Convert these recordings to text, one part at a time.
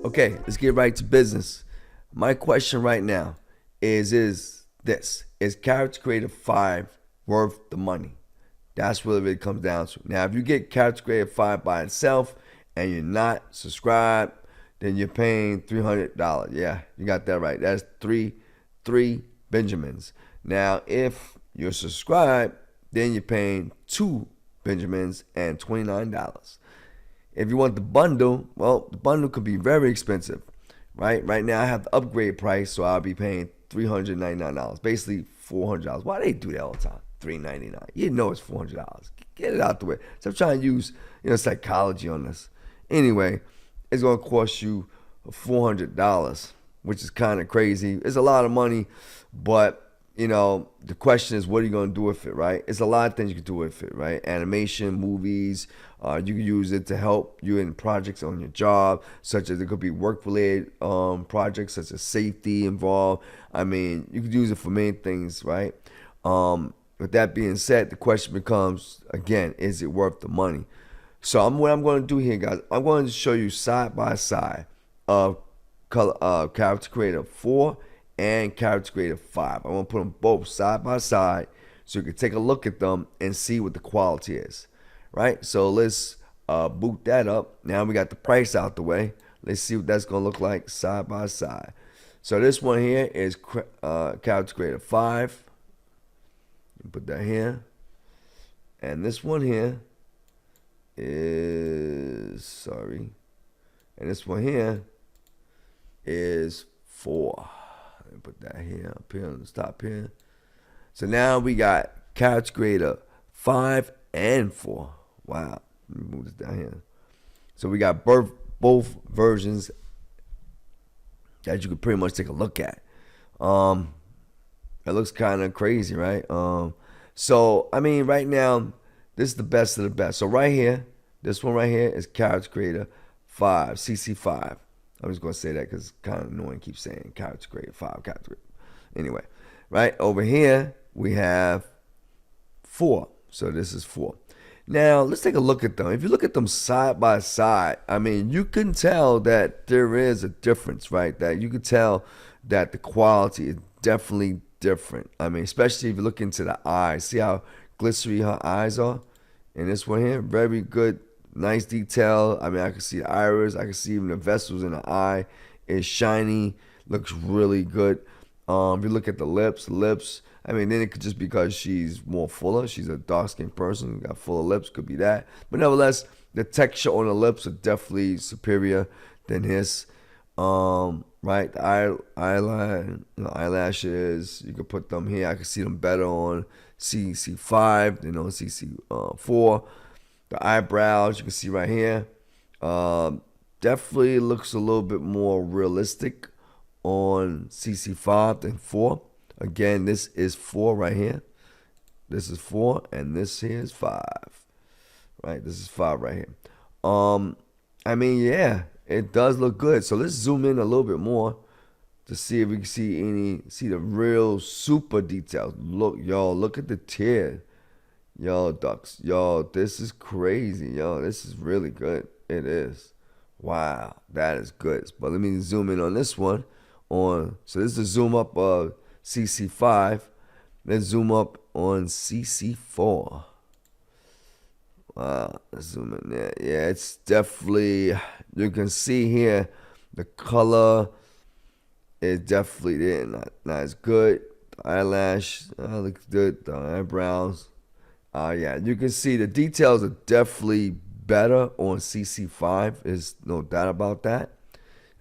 Okay, let's get right to business. My question right now is this: Is Character Creator 5 worth the money? That's what it really comes down to. Now, if you get Character Creator 5 by itself and you're not subscribed, then you're paying $300. Yeah, you got that right. That's three Benjamins. Now, if you're subscribed, then you're paying 2 Benjamins and $29. If you want the bundle, well, the bundle could be very expensive, right? Right now, I have the upgrade price, so I'll be paying $399, basically $400. Why they do that all the time? $399. You know it's $400. Get it out the way. So I'm trying to use psychology on this. Anyway, it's gonna cost you $400, which is kind of crazy. It's a lot of money, but the question is, what are you going to do with it, right? It's a lot of things you can do with it, right? Animation, movies. You can use it to help you in projects on your job, such as it could be work-related projects, such as safety involved. I mean, you could use it for many things, right? With that being said, the question becomes, again, is it worth the money? So what I'm going to do here, guys, I'm going to show you side by side of Character Creator 4 and Character Creator 5. I want to put them both side by side so you can take a look at them and see what the quality is, right? So let's boot that up. Now we got the price out the way. Let's see what that's going to look like side by side. So this one here is Character Creator 5. Put that here. And this one here is, and this one here is 4. Let me put that here, up here on the top here. So now we got Character Creator 5 and 4. Wow. Let me move this down here. So we got both versions that you could pretty much take a look at. It looks kind of crazy, right? So, I mean, right now, this is the best of the best. So right here, this one right here is Character Creator 5, CC5. I'm just going to say that because it's kind of annoying to keep saying Character Creator 5, Character Creator. Anyway, right over here, we have 4. So this is 4. Now, let's take a look at them. If you look at them side by side, I mean, you can tell that there is a difference, right? That you can tell that the quality is definitely different. I mean, especially if you look into the eyes. See how glittery her eyes are? And this one here, very good. Nice detail. I mean, I can see the iris. I can see even the vessels in the eye. It's shiny. Looks really good. If you look at the lips, I mean, then it could just be because she's more fuller. She's a dark-skinned person. Got fuller lips. Could be that. But nevertheless, the texture on the lips are definitely superior than his. Right? The eyelashes. You could put them here. I can see them better on CC5 than on CC4. The eyebrows, you can see right here, definitely looks a little bit more realistic on CC5 than 4. Again, this is 4 right here. This is 4, and this here is 5. Right, this is 5 right here. I mean, yeah, it does look good. So let's zoom in a little bit more to see if we can see the real super details. Look, y'all, look at the tear. Yo, ducks. Yo, this is crazy. Yo, this is really good. It is. Wow, that is good. But let me zoom in on this one. So this is a zoom up of CC5. Let's zoom up on CC4. Wow, let's zoom in there. Yeah, it's definitely, you can see here, the color is definitely there. Not as good. The eyelash looks good. The eyebrows. Yeah, you can see the details are definitely better on CC5. There's no doubt about that.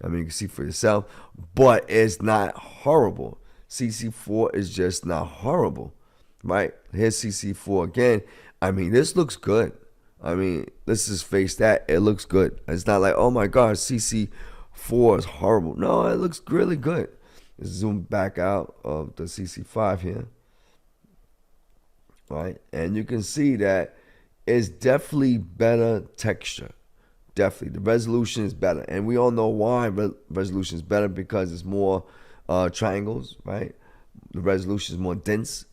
I mean, you can see for yourself. But it's not horrible. CC4 is just not horrible, right? Here's CC4 again. I mean, this looks good. I mean, let's just face that. It looks good. It's not like, oh my God, CC4 is horrible. No, it looks really good. Let's zoom back out of the CC5 here. Right, and you can see that it's definitely better texture. Definitely, the resolution is better, and we all know why resolution is better, because it's more triangles, right? The resolution is more dense,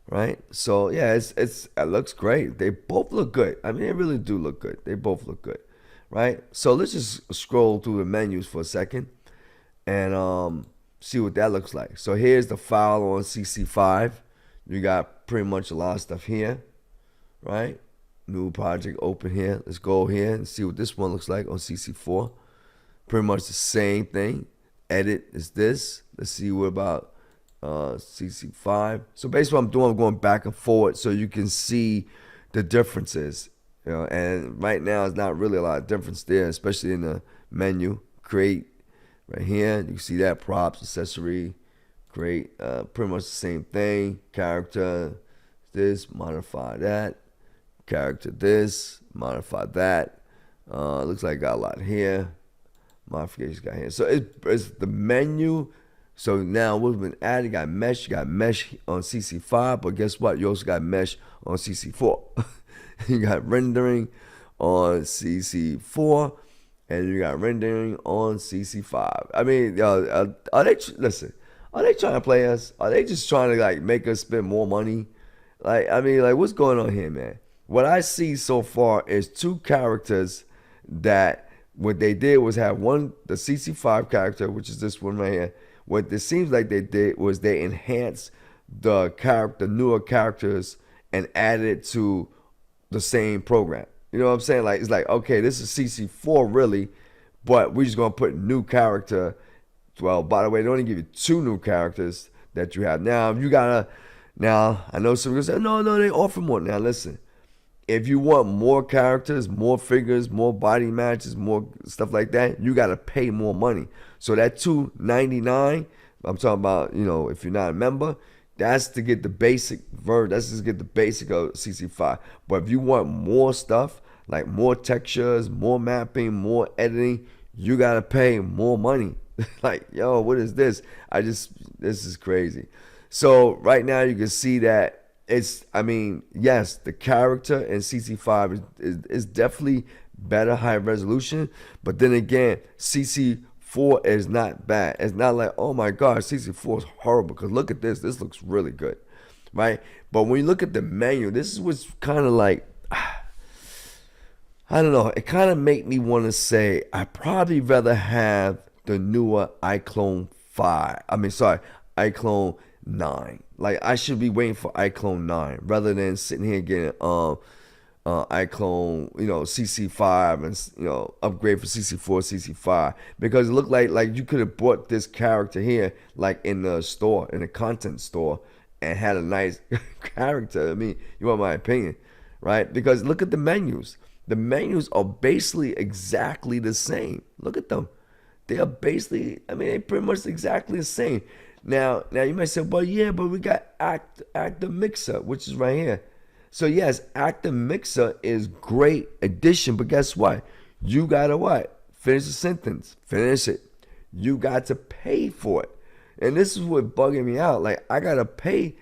right? So yeah, it looks great. They both look good. I mean, they really do look good. They both look good, right? So let's just scroll through the menus for a second and see what that looks like. So here's the file on CC5. You got pretty much a lot of stuff here, right? New project open here. Let's go here and see what this one looks like on CC4. Pretty much the same thing. Edit is this. Let's see what about CC5. So basically what I'm doing, I'm going back and forward so you can see the differences. You know, and right now it's not really a lot of difference there, especially in the menu. Create right here. You can see that props, accessory, create, pretty much the same thing. Character, this, modify that. Character this, modify that. Looks like I got a lot here. Modifications got here. So it's the menu. So now what's been added, you got mesh on CC5, but guess what? You also got mesh on CC4. You got rendering on CC4, and you got rendering on CC5. I mean, are they listen? Are they trying to play us? Are they just trying to like make us spend more money? Like, I mean, like what's going on here, man? What I see so far is two characters that what they did was have one, the CC5 character, which is this one right here. What it seems like they did was they enhanced the newer characters and added it to the same program. You know what I'm saying? Like, it's like, okay, this is CC4 really, but we're just gonna put new character. Well, by the way, they only give you two new characters that you have. Now I know some people say, no, they offer more. Now listen, if you want more characters, more figures, more body matches, more stuff like that, you gotta pay more money. So that $2.99, I'm talking about, you know, if you're not a member, that's to get the basic version. That's just to get the basic of CC5. But if you want more stuff, like more textures, more mapping, more editing, you gotta pay more money. Like, yo, what is this? This is crazy. So right now you can see that yes, the character in CC5 is definitely better, high resolution. But then again, CC4 is not bad. It's not like, oh my God, CC4 is horrible. Because look at this. This looks really good, right? But when you look at the menu, this is what's kind of like, I don't know. It kind of make me want to say I'd probably rather have the newer iClone 5. iClone 9. Like, I should be waiting for iClone 9 rather than sitting here getting iClone, CC5 and upgrade for CC4, CC5, because it looked like you could have bought this character here like in the store, in the content store, and had a nice character. I mean, you want my opinion, right? Because look at the menus. The menus are basically exactly the same. Look at them. They are basically, they're pretty much exactly the same. Now you might say, well, yeah, but we got Active Mixer, which is right here. So yes, Active Mixer is great addition, but guess what? You gotta what? Finish the sentence. Finish it. You got to pay for it. And this is what bugging me out. Like, I gotta pay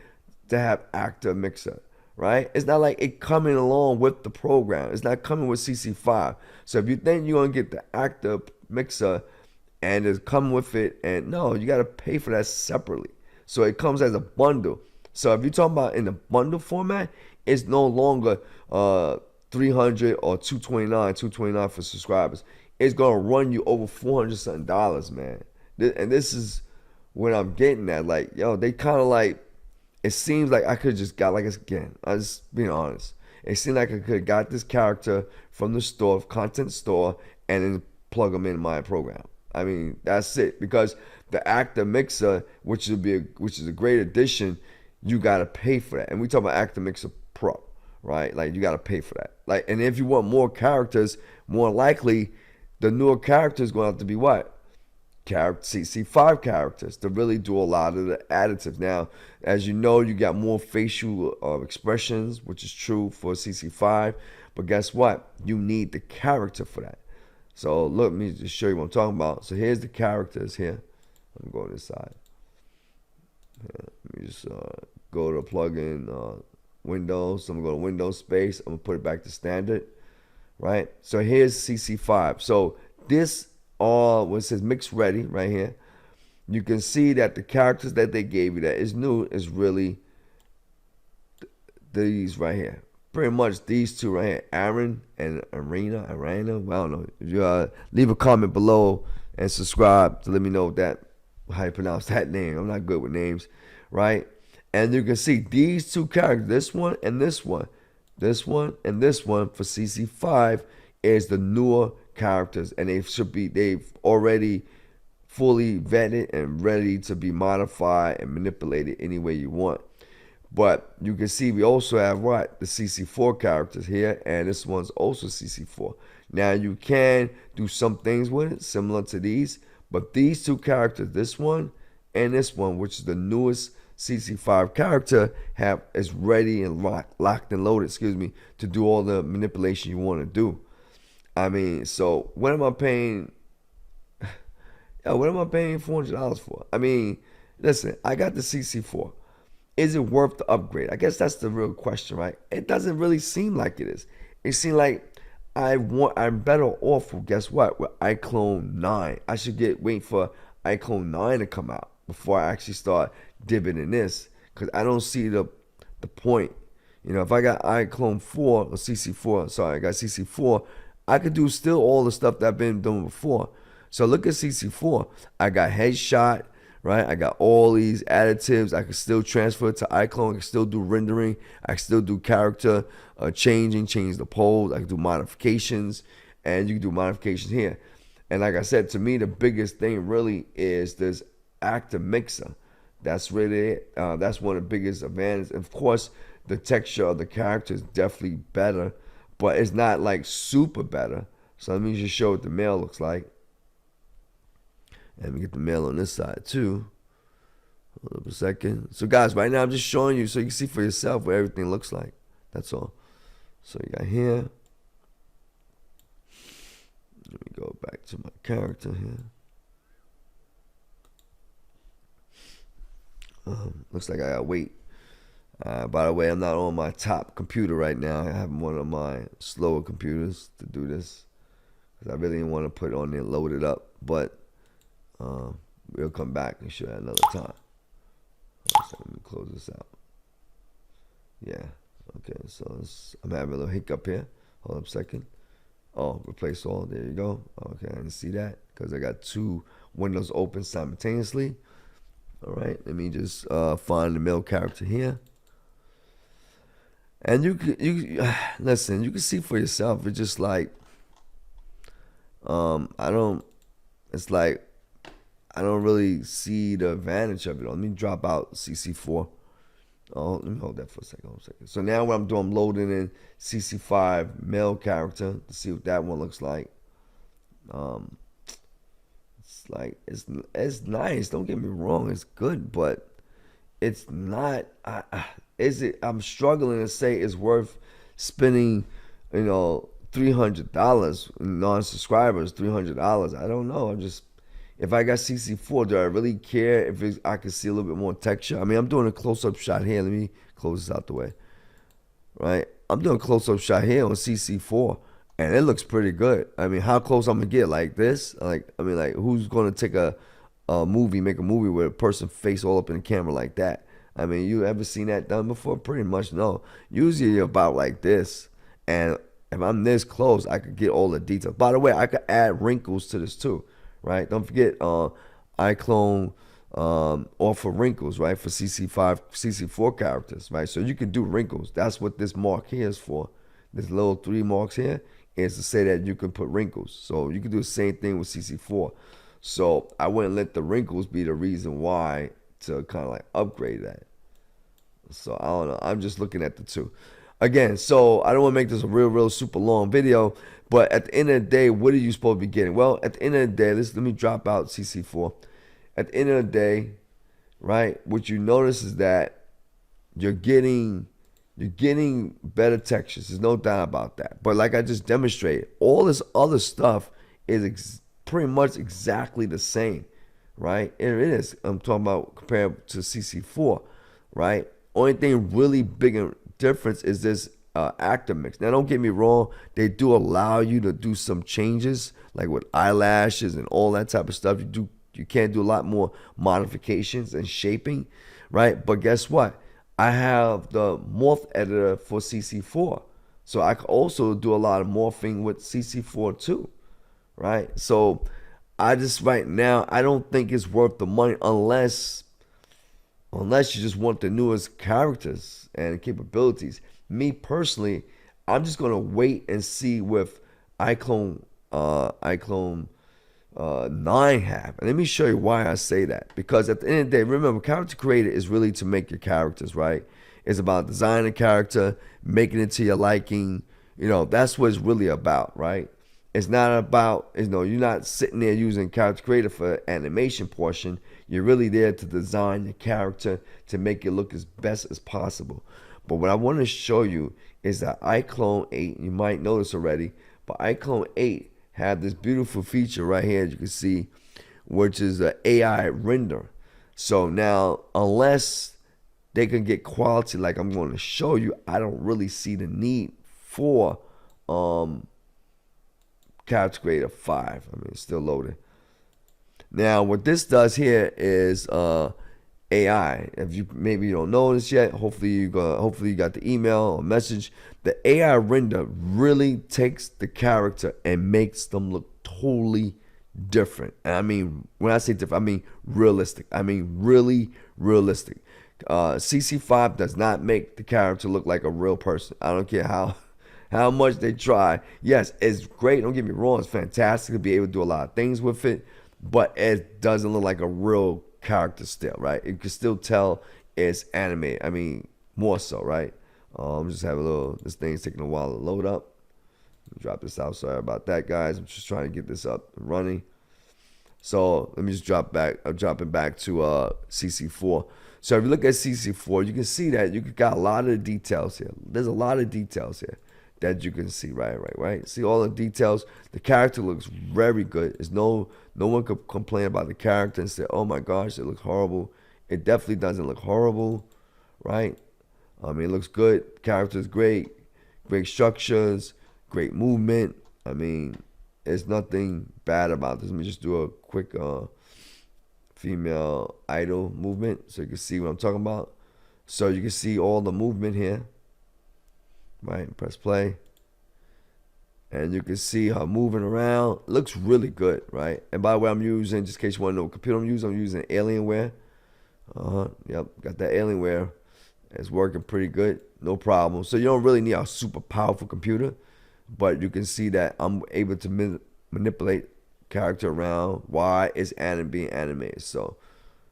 to have Active Mixer, right? It's not like it coming along with the program. It's not coming with CC5. So if you think you're gonna get the Active Mixer and it's coming with it, and no, you gotta pay for that separately. So it comes as a bundle. So if you're talking about in the bundle format, it's no longer 300 or 229 for subscribers. It's gonna run you over $400 something, man. And this is what I'm getting at. Like, yo, they kind of like, it seems like I could just got, like, again, I'm just being honest. It seemed like I could have got this character from the store, content store, and then plug them in my program. I mean, that's it. Because the Active Mixer, which is a great addition, you gotta pay for that. And we talk about Active Mixer Pro, right? Like, you gotta pay for that. Like, and if you want more characters, more likely the newer characters gonna have to be what? CC5 characters to really do a lot of the additives. Now, as you know, you got more facial expressions, which is true for CC5. But guess what? You need the character for that. So look, let me just show you what I'm talking about. So here's the characters here. Let me go to this side. Let me just go to plugin Windows. So I'm gonna go to Windows space. I'm gonna put it back to standard, right? So here's CC5. So this all what says mix ready right here. You can see that the characters that they gave you that is new is really these right here. pretty much these two right here, Aaron and Arena. Well, I don't know. If you leave a comment below and subscribe to let me know how you pronounce that name. I'm not good with names, right? And you can see these two characters, this one and this one, this one and this one for CC5 is the newer characters, and they've already fully vetted and ready to be modified and manipulated any way you want. But you can see we also have the CC4 characters here, and this one's also CC4. Now you can do some things with it similar to these, but these two characters, this one and this one, which is the newest CC5 character, is ready and locked and loaded, to do all the manipulation you want to do. I mean, so what am I paying? What am I paying $400 for? I mean, listen, I got the CC4. Is it worth the upgrade? I guess that's the real question, right? It doesn't really seem like it is. It seems like I'm better off with, guess what, with iClone 9. I should wait for iClone 9 to come out before I actually start dipping in this, because I don't see the point. If I got iClone 4 or CC4, sorry, I got CC4, I could do still all the stuff that I've been doing before. So look at CC4. I got headshot, right? I got all these additives. I can still transfer it to iClone. I can still do rendering. I can still do character change the pose. I can do modifications, and you can do modifications here. And like I said, to me, the biggest thing really is this active mixer. That's really it. That's one of the biggest advantages. Of course, the texture of the character is definitely better, but it's not like super better. So let me just show what the male looks like. And we get the male on this side too. Hold up a second. So guys, right now I'm just showing you so you can see for yourself what everything looks like. That's all. So you got here. Let me go back to my character here. Looks like I gotta wait. By the way, I'm not on my top computer right now. I have one of my slower computers to do this, because I really didn't want to put it on there and load it up. But we'll come back and show that another time. So let me close this out. Yeah. Okay. So I'm having a little hiccup here. Hold up a second. Oh, replace all. There you go. Okay, I didn't see that because I got two windows open simultaneously. All right. Let me just find the male character here. And you listen. You can see for yourself. It's just like It's like I don't really see the advantage of it. Let me drop out CC4. Oh, let me hold that for a second. So now what I'm doing, I'm loading in CC5 male character to see what that one looks like. It's nice. Don't get me wrong, it's good, but it's not. Is it? I'm struggling to say it's worth spending, $300 non-subscribers, $300. I don't know. If I got CC4, do I really care if I can see a little bit more texture? I mean, I'm doing a close-up shot here. Let me close this out the way. Right? I'm doing a close-up shot here on CC4, and it looks pretty good. I mean, how close I'm gonna get like this? Who's gonna take make a movie with a person face all up in the camera like that? I mean, you ever seen that done before? Pretty much no. Usually you're about like this, and if I'm this close, I could get all the details. By the way, I could add wrinkles to this too. Right? Don't forget iClone offer wrinkles, right? For CC5, CC4 characters, right? So you can do wrinkles. That's what this mark here is for. This little 3 marks here is to say that you can put wrinkles. So you can do the same thing with CC4. So I wouldn't let the wrinkles be the reason why to kind of like upgrade that. So I don't know. I'm just looking at the two. Again, so I don't want to make this a real super long video, but at the end of the day, what are you supposed to be getting? Well, at the end of the day, let me drop out CC4. At the end of the day, right, what you notice is that you're getting better textures. There's no doubt about that. But like I just demonstrated, all this other stuff is pretty much exactly the same, right? It is. I'm talking about compared to CC4, right? Only thing really big and difference is this actor mix. Now, don't get me wrong, they do allow you to do some changes, like with eyelashes and all that type of stuff. You can do a lot more modifications and shaping, right? But guess what? I have the morph editor for CC4. So I can also do a lot of morphing with CC4 too, right? So I just right now I don't think it's worth the money unless you just want the newest characters and capabilities. Me personally, I'm just gonna wait and see with iClone 9 have. And let me show you why I say that. Because at the end of the day, remember, character creator is really to make your characters, right? It's about designing a character, making it to your liking. That's what it's really about, right? It's not about, you're not sitting there using character creator for animation portion. You're really there to design your character to make it look as best as possible. But what I want to show you is that iClone 8, you might notice already, but iClone 8 have this beautiful feature right here, as you can see, which is an AI render. So now, unless they can get quality like I'm going to show you, I don't really see the need for Character Creator 5. I mean, it's still loading. Now, what this does here is AI. If you maybe don't know this yet, hopefully you got the email or message. The AI render really takes the character and makes them look totally different. And I mean, when I say different, I mean realistic. I mean really realistic. CC5 does not make the character look like a real person. I don't care how much they try. Yes, it's great. Don't get me wrong. It's fantastic to be able to do a lot of things with it, but it doesn't look like a real character still, right? You can still tell it's anime. I mean, more so, right? Just have this thing's taking a while to load up. Drop this out. Sorry about that, guys. I'm just trying to get this up and running. So let me just drop back. I'm dropping back to CC4. So if you look at CC4, you can see that you got a lot of the details here. There's a lot of details here that you can see, right? See all the details. The character looks very good. There's no one could complain about the character and say, oh my gosh, it looks horrible. It definitely doesn't look horrible, right? I mean, it looks good. Character's great. Great structures. Great movement. I mean, there's nothing bad about this. Let me just do a quick female idol movement so you can see what I'm talking about. So you can see all the movement here. Right, press play. And you can see her moving around. Looks really good, right? And by the way, I'm using, just in case you want to know what computer I'm using Alienware. Yep, got that Alienware. It's working pretty good, no problem. So you don't really need a super powerful computer, but you can see that I'm able to manipulate character around while it's being animated. So,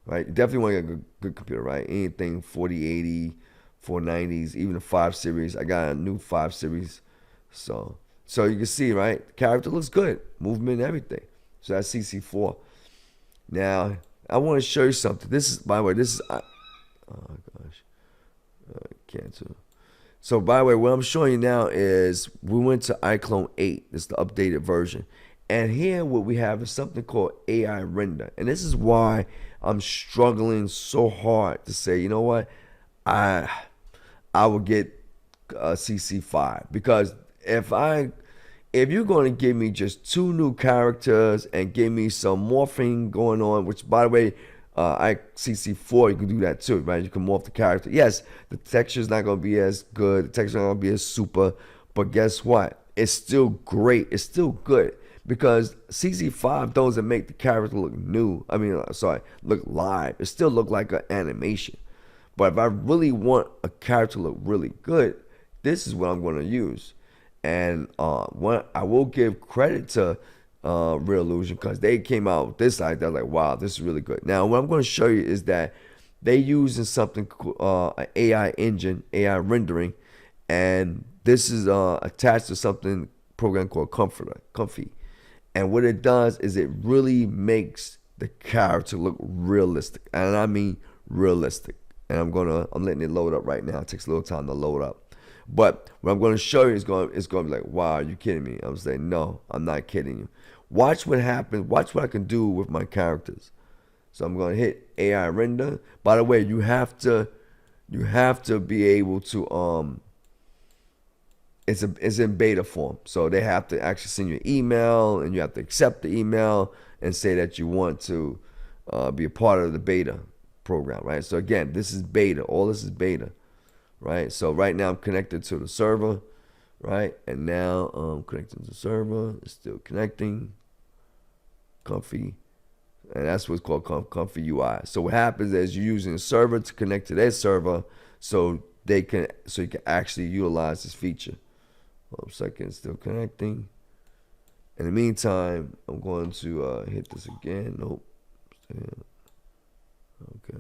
right, you definitely want to get a good computer, right? Anything 4080, 490s, even the 5 series. I got a new 5 series. So you can see, right? The character looks good. Movement, everything. So that's CC4. Now, I want to show you something. This is, by the way, oh gosh. Cancel. So by the way, what I'm showing you now is we went to iClone 8. It's the updated version. And here what we have is something called AI render. And this is why I'm struggling so hard to say, you know what? I will get CC5, because if you're going to give me just 2 new characters and give me some morphing going on, which by the way, CC4 you can do that too, right? You can morph the character. Yes, the texture's not going to be as good, the texture's not going to be as super, but guess what? It's still great. It's still good, because CC5 doesn't make the character look new. I mean, look live. It still look like an animation. But if I really want a character to look really good, this is what I'm going to use. And I will give credit to Reallusion, because they came out with this idea. Like, wow, this is really good. Now, what I'm going to show you is that they using something, an AI engine, AI rendering, and this is attached to something program called Comfy. And what it does is it really makes the character look realistic, and I mean realistic. And I'm letting it load up right now. It takes a little time to load up. But what I'm going to show you is going to be like, wow, are you kidding me? I'm saying, no, I'm not kidding you. Watch what happens. Watch what I can do with my characters. So I'm going to hit AI render. By the way, you have to be able to it's in beta form. So they have to actually send you an email, and you have to accept the email and say that you want to be a part of the beta program, right? So again, this is beta. All this is beta, right? So right now I'm connected to the server, right? And now I'm connected to the server. It's still connecting. Comfy. And that's what's called Comfy UI. So what happens is you're using a server to connect to their server so you can actually utilize this feature. 1 second, still connecting. In the meantime, I'm going to hit this again. Nope. Okay.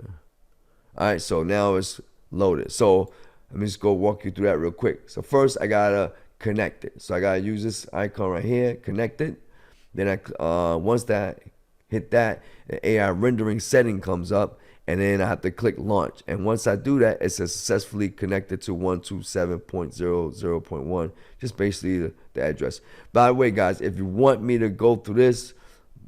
All right, so now it's loaded. So let me just go walk you through that real quick. So first, I gotta connect it. So I gotta use this icon right here, connect it. Then once that hit that, the AI rendering setting comes up, and then I have to click launch. And once I do that, it says successfully connected to 127.00.1, just basically the address. By the way, guys, if you want me to go through this,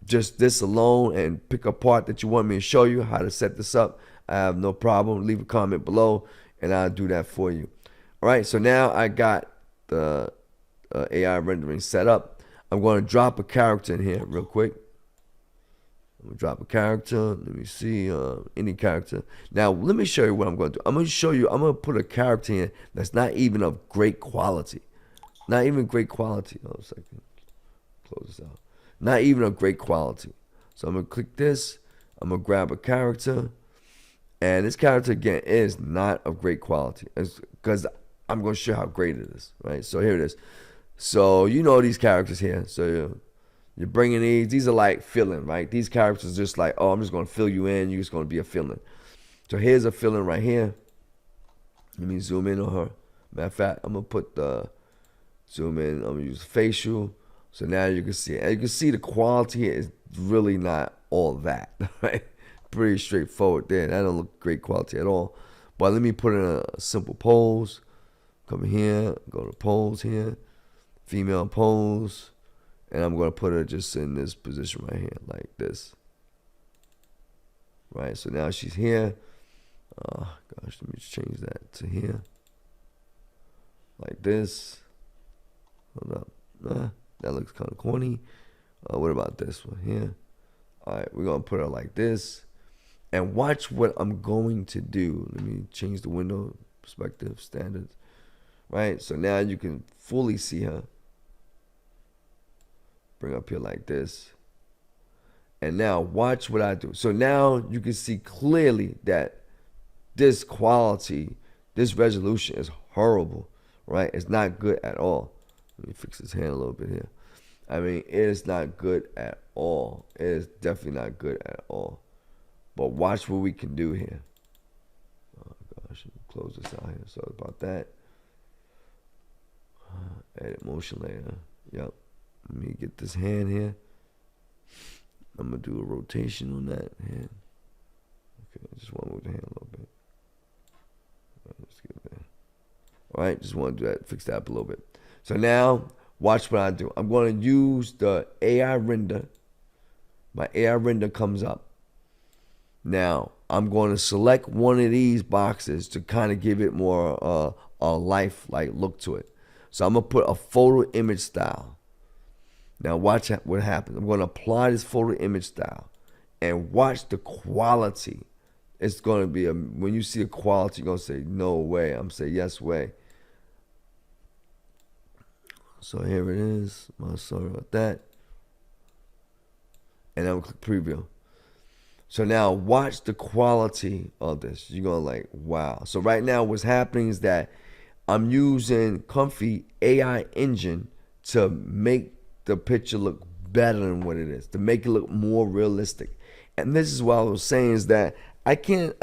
just this alone, and pick a part that you want me to show you how to set this up, I have no problem. Leave a comment below, and I'll do that for you. All right, so now I got the AI rendering set up. I'm going to drop a character in here real quick. I'm going to drop a character. Let me see, any character. Now, let me show you what I'm going to do. I'm going to put a character in that's not even of great quality. Not even great quality. Hold on a second. Close this out. Not even of great quality. So I'm going to click this. I'm going to grab a character. And this character, again, is not of great quality. Because I'm going to show how great it is, right? So here it is. So you know these characters here. So you're bringing these are like filling, right? These characters are just like, oh, I'm just going to fill you in. You're just going to be a filling. So here's a filling right here. Let me zoom in on her. Matter of fact, I'm going to put the zoom in. I'm going to use facial. So now you can see it. And you can see the quality here is really not all that, right? Pretty straightforward there. That don't look great quality at all. But let me put in a simple pose. Come here, go to pose here. Female pose. And I'm going to put her just in this position right here, like this. Right, so now she's here. Oh, gosh, let me just change that to here. Like this. Hold up. That looks kind of corny. What about this one here? All right, we're going to put her like this. And watch what I'm going to do. Let me change the window perspective standards. Right, so now you can fully see her. Bring up here like this. And now watch what I do. So now you can see clearly that this quality, this resolution is horrible, right? It's not good at all. Let me fix his hand a little bit here. I mean, it is not good at all. It is definitely not good at all. But watch what we can do here. Oh gosh, close this out here. Sorry about that. Edit motion layer. Yep. Let me get this hand here. I'm going to do a rotation on that hand. Okay, I just want to move the hand a little bit. Let's get there. All right, just want to do that, fix that up a little bit. So now, watch what I do. I'm going to use the AI render. My AI render comes up. Now, I'm going to select one of these boxes to kind of give it more a life-like look to it. So I'm going to put a photo image style. Now watch what happens. I'm going to apply this photo image style and watch the quality. It's going to be, when you see the quality, you're going to say, no way. I'm going to say, yes way. So here it is. I'm sorry about that. And I'm going to click preview. So now watch the quality of this. You're going to like, wow. So right now what's happening is that I'm using Comfy AI engine to make the picture look better than what it is, to make it look more realistic. And this is what I was saying, is that I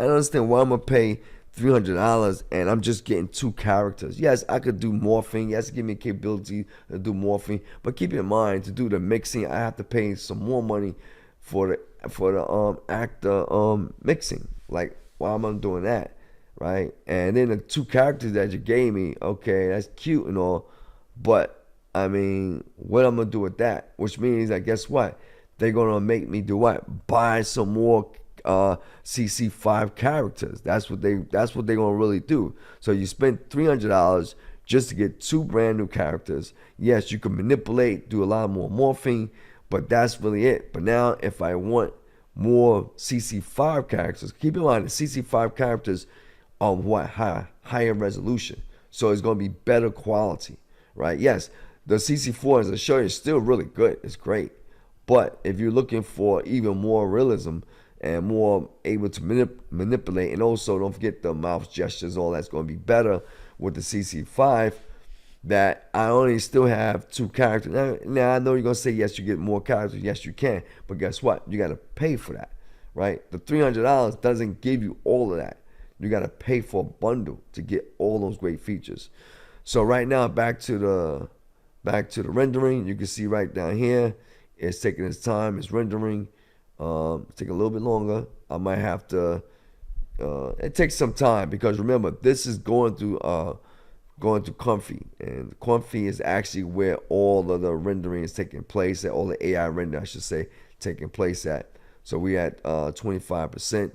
understand why I'm gonna pay $300 and I'm just getting 2 characters. Yes, I could do morphing. Yes, give me a capability to do morphing, but keep in mind, to do the mixing, I have to pay some more money for the actor mixing. Like, why am I doing that, right? And then the 2 characters that you gave me, okay, that's cute and all, but I mean, what I'm gonna do with that? Which means that, guess what? They're gonna make me do what? Buy some more CC5 characters. That's what they're gonna really do. So you spend $300 just to get 2 brand new characters. Yes, you can manipulate, do a lot more morphing, but that's really it. But now, if I want more CC5 characters. Keep in mind the CC5 characters are what higher resolution, so it's going to be better quality, right? Yes, the CC4 as I show you is still really good. It's great, but if you're looking for even more realism and more able to manipulate, and also don't forget the mouse gestures, all that's going to be better with the CC5. That I only still have 2 characters. Now I know you're gonna say yes, you get more characters. Yes, you can, but guess what? You gotta pay for that, right? The $300 doesn't give you all of that. You gotta pay for a bundle to get all those great features. So right now, back to the rendering. You can see right down here, it's taking its time. It's rendering. It's taking a little bit longer. I might have to. It takes some time because remember, this is going through Comfy, and Comfy is actually where all of the rendering is taking place at, all the AI render I should say taking place at. So we at 25%,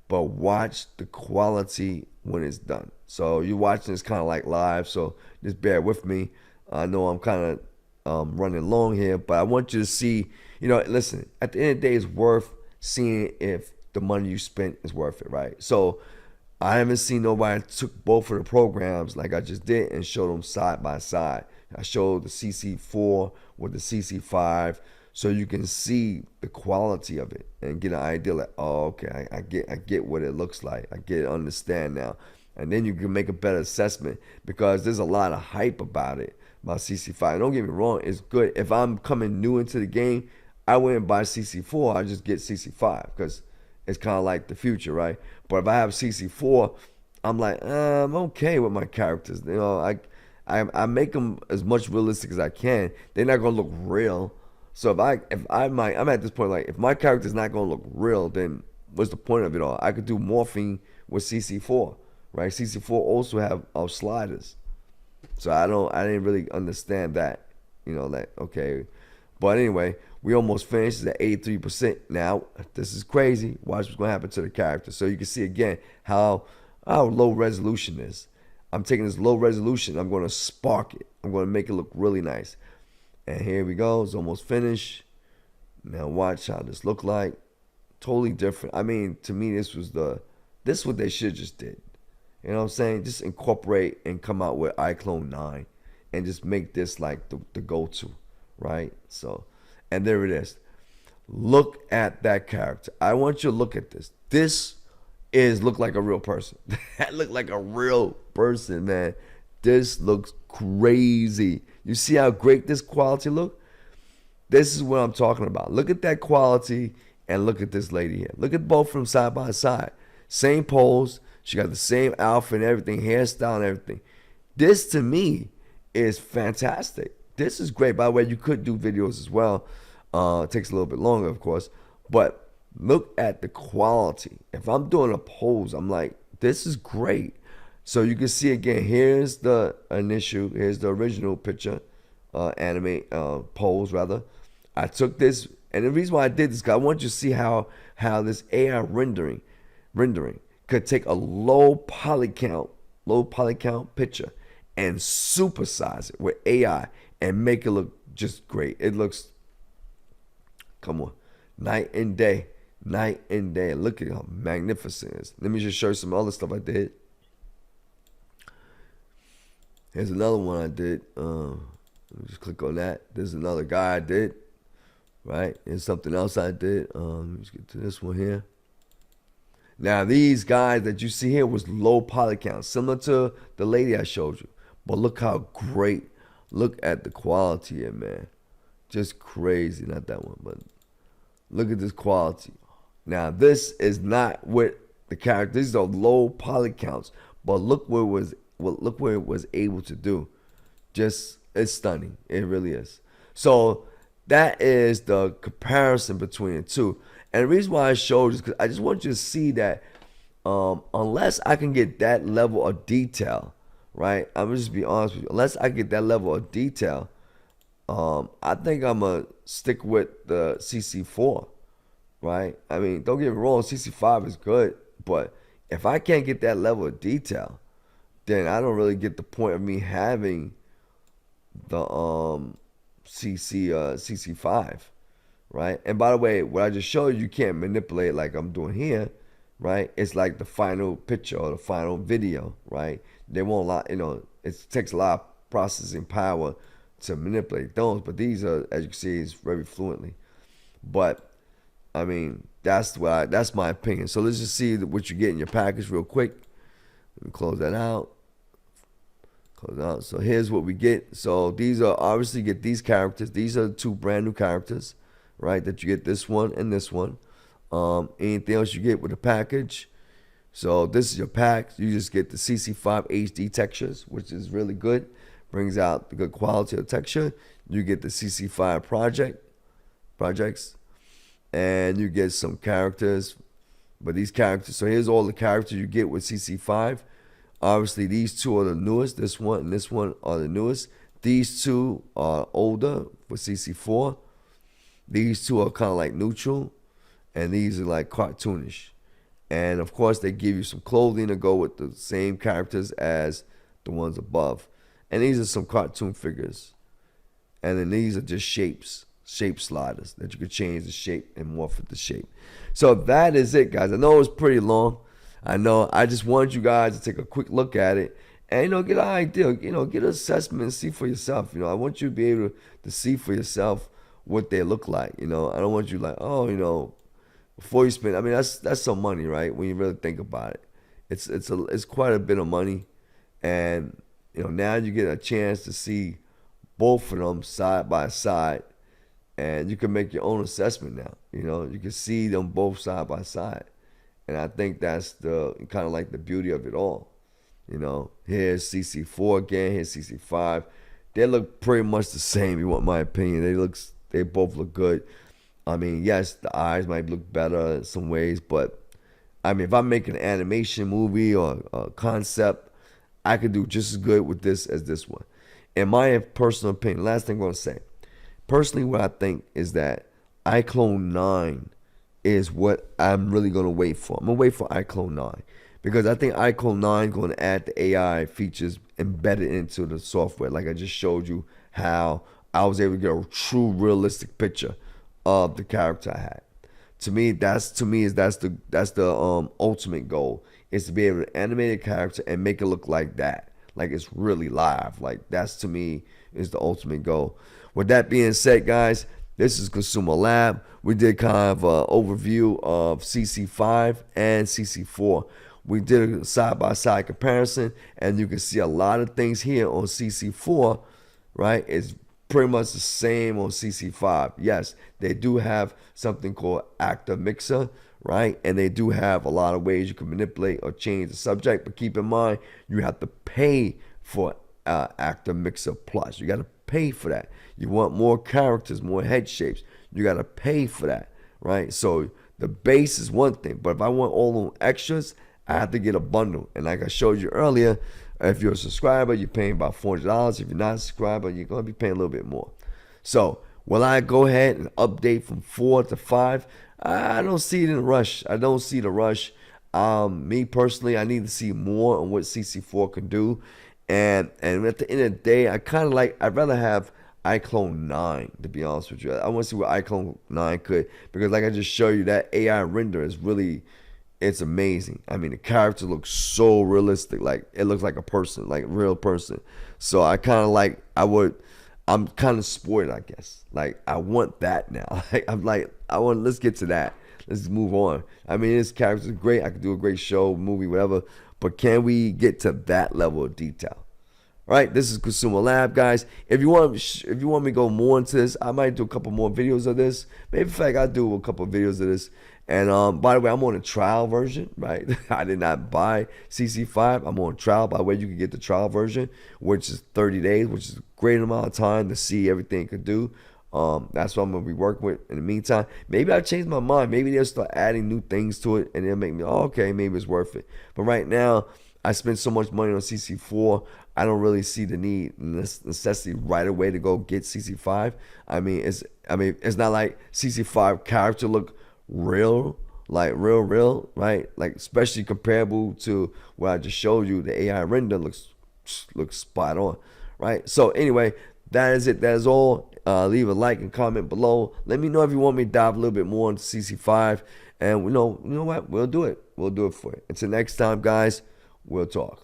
but watch the quality when it's done. So you're watching this kind of like live, so just bear with me. I know I'm kind of running long here, but I want you to see, listen, at the end of the day, it's worth seeing if the money you spent is worth it, right? So I haven't seen nobody took both of the programs like I just did and showed them side by side. I showed the CC4 with the CC5 so you can see the quality of it and get an idea like, oh, okay, I get what it looks like. I understand now. And then you can make a better assessment because there's a lot of hype about it, about CC5. Don't get me wrong, it's good. If I'm coming new into the game, I wouldn't buy CC4, I just get CC5 because it's kind of like the future, right? But if I have CC4, I'm like, I'm okay with my characters. I make them as much realistic as I can. They're not gonna look real. So I'm at this point like, if my character's not gonna look real, then what's the point of it all? I could do morphing with CC4, right? CC4 also have sliders, so I didn't really understand that, okay. But anyway, we almost finished. It's at 83%. Now, this is crazy. Watch what's going to happen to the character. So you can see again how low resolution is. I'm taking this low resolution. I'm going to spark it. I'm going to make it look really nice. And here we go. It's almost finished. Now watch how this look like. Totally different. I mean, to me, this is what they should just did. You know what I'm saying? Just incorporate and come out with iClone 9 and just make this like the go-to. Right? So, and there it is. Look at that character. I want you to look at this. This look like a real person. That look like a real person, man. This looks crazy. You see how great this quality look? This is what I'm talking about. Look at that quality and look at this lady here. Look at both of them side by side. Same pose. She got the same outfit and everything, hairstyle and everything. This to me is fantastic. This is great. By the way, you could do videos as well. It takes a little bit longer, of course. But look at the quality. If I'm doing a pose, I'm like, this is great. So you can see again, here's the original picture, pose rather. I took this, and the reason why I did this is because I want you to see how this AI rendering could take a low poly count picture and supersize it with AI and make it look just great. It looks, come on, night and day. Look at how magnificent it is. Let me just show you some other stuff I did. Here's another one I did. Let me just click on that. There's another guy I did. Right? Here's something else I did. Let's get to this one here. Now these guys that you see here was low poly count, similar to the lady I showed you. But look how great. Look at the quality here, man. Just crazy. Not that one, but look at this quality. Now this is not with the character. These are low poly counts, but look where it was able to do. Just, it's stunning. It really is. So that is the comparison between the two. And the reason why I showed is because I just want you to see that unless I can get that level of detail, right? I'm gonna just be honest with you. Unless I get that level of detail, I think I'm gonna stick with the CC4, right? I mean, don't get me wrong, CC5 is good, but if I can't get that level of detail, then I don't really get the point of me having the CC5, right? And by the way, what I just showed you, you can't manipulate like I'm doing here, right? It's like the final picture or the final video, right? They won't allow, it takes a lot of processing power to manipulate those, but these are, as you can see, is very fluently. But I mean, that's my opinion. So let's just see what you get in your package real quick. Let me close that out. Close it out. So here's what we get. So these are obviously, you get these characters. These are two brand new characters, right? That you get, this one and this one. Anything else you get with the package? So this is your pack. You just get the CC5 HD textures, which is really good. Brings out the good quality of texture. You get the CC5 projects, and you get some characters. But these characters, so here's all the characters you get with CC5. Obviously, these two are the newest. This one and this one are the newest. These two are older for CC4. These two are kind of like neutral, and these are like cartoonish. And of course, they give you some clothing to go with the same characters as the ones above. And these are some cartoon figures. And then these are just shapes, shape sliders that you could change the shape and morph with the shape. So that is it, guys. I know it was pretty long. I know. I just wanted you guys to take a quick look at it and, get an idea, get an assessment and see for yourself. I want you to be able to see for yourself what they look like. I don't want you like, before you spend. I mean, that's some money, right? When you really think about it, it's quite a bit of money, and now you get a chance to see both of them side by side, and you can make your own assessment now. You can see them both side by side, and I think that's the kind of like the beauty of it all. Here's CC4 again. Here's CC5. They look pretty much the same. You want my opinion? They both look good. I mean, yes, the eyes might look better in some ways, but I mean, if I'm making an animation movie or a concept, I could do just as good with this as this one. In my personal opinion, last thing I'm going to say, personally, what I think is that iClone 9 is what I'm really going to wait for. I'm going to wait for iClone 9 because I think iClone 9 is going to add the AI features embedded into the software. Like I just showed you how I was able to get a true realistic picture of the character I had. That's the ultimate goal, is to be able to animate a character and make it look like that, like it's really live. Like that's, to me, is the ultimate goal. With that being said, guys, this is Consumer Lab. We did kind of an overview of CC5 and CC4. We did a side-by-side comparison, and you can see a lot of things here on CC4, right? It's pretty much the same on CC5. Yes, they do have something called Actor Mixer, right? And they do have a lot of ways you can manipulate or change the subject. But keep in mind, you have to pay for Actor Mixer Plus. You got to pay for that. You want more characters, more head shapes, you got to pay for that, right? So the base is one thing, but if I want all those extras, I have to get a bundle. And like I showed you earlier, if you're a subscriber, you're paying about $400. If you're not a subscriber, you're going to be paying a little bit more. So will I go ahead and update from 4 to 5? I don't see it in a rush. I don't see the rush. Me personally, I need to see more on what CC4 can do. And at the end of the day, I'd rather have iClone 9, to be honest with you. I want to see what iClone 9 could, because like I just showed you, that AI render is really, it's amazing. I mean, the character looks so realistic. Like it looks like a person, like a real person. So I'm kind of spoiled, I guess. Like I want that now. Let's get to that. Let's move on. I mean, this character is great. I could do a great show, movie, whatever. But can we get to that level of detail? All right, this is Consumer Lab, guys. If you want me to go more into this, I might do a couple more videos of this. Maybe, in fact, I'll do a couple of videos of this. And by the way, I'm on a trial version, right? I did not buy CC5. I'm on trial. By the way, you can get the trial version, which is 30 days, which is a great amount of time to see everything it could do. That's what I'm going to be working with in the meantime. Maybe I'll change my mind. Maybe they'll start adding new things to it, and it'll make me, okay, maybe it's worth it. But right now, I spent so much money on CC4, I don't really see the necessity right away to go get CC5. I mean, it's not like CC5 character look real, like real, right? Like especially comparable to what I just showed you, the AI render looks spot on, right? So anyway, that is it. That is all. Leave a like and comment below. Let me know if you want me to dive a little bit more into CC5. And you know what? We'll do it. We'll do it for you. Until next time, guys, we'll talk.